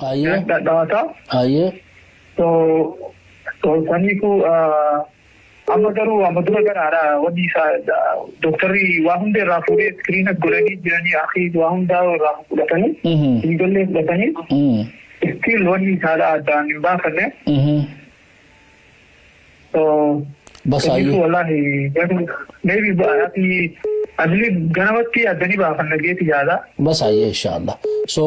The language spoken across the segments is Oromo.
Aye. Dawata. Aye. So saniku amadaru amadura gara wadi sa doctori wahunde rafure screen gurani jirani akhi wahunda rafulatani. Igolle latani. Still wadi sala dan bakane. So बस आइए maybe अगली गणवती अदनी बाफन लगे थी ज़्यादा बस आइए इंशाअल्लाह सो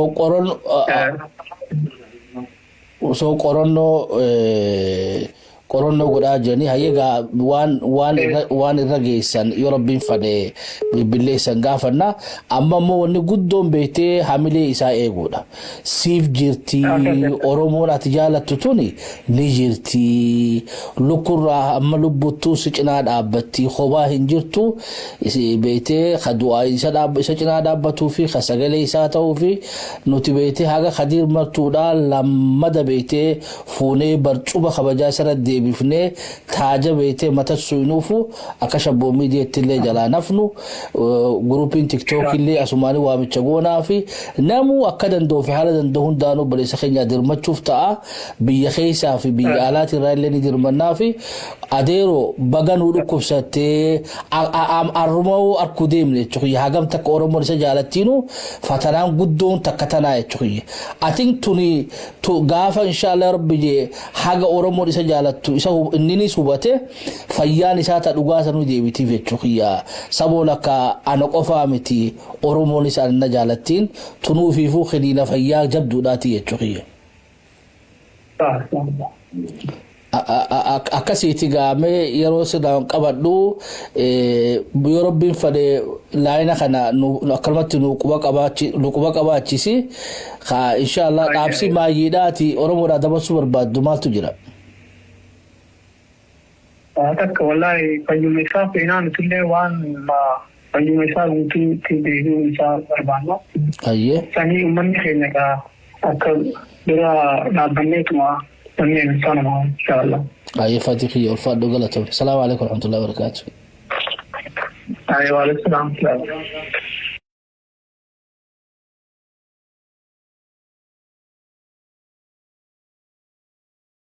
कोरोनो गुड़ा जनी हायेगा wan irrageessan yoo rabbiin fadhe bilbileessan gaafanna amma moo wanni guddoon beekte hamilee isaa eeguudha siif jirti oromoon ati jaalattu tuni ni jirti lukurraa amma lubbuttuu si cinaa dhaabbatti kophaa hin jirtu beekte kadu'aa isa cinaa dhaabbatuu fi kasagalee isaa ta'uu fi nuti beekte haga kadiir martuudha lammada beekte fuunee barcuma kabajaa isarra bifne taaja beete mata suinufu akasha boomidi etille jala nafnu groupin tiktok illee asumani waamicha goonaa fi namu akkadan doo fi haladan doo hundaanu balisa khenya dirmachuuf ta'a biyya khaysaa fi biyya alaati raalle ni dirmannaa fi adeero bagan uu dhukkubsatee arrumaw arkudeemne chuqi hagam takka oromoo isa jaalattiinu fatanaan guddoon takka tanaa chuqi atin tuni to gaafa inshallah rabbi je haga oromoo isa jaalattu isa inni subate fayyaan isaa ta dhugaa sanu deebiti jechuudha sabola ka ana qofa miti oromoo isa na jaalattiin tunuu fi fu khidina fayyaa jabduudhaati jechuudha akkasiiti gaame yeroo sidaan qabadhu yoo rabbiin fade laayina kana akkamatti nu quba qabaachisi ka inshallah dhaabsi maayiidhaati oromoodhaa dabarsuu barbaaddu maaltu jira tak wallahi fayyumisa peenaan tulle waan fayyumisa guutuu tideedu isa barbaadna ayye sani ummanni keenya ka akka bira dhaabbanneetuma wanneen sanuma inshallah ayye fatihi ulfaadhu galatoom salaamu alaykum warahmatullahi wabarakatuh ayye wa alaykum salaam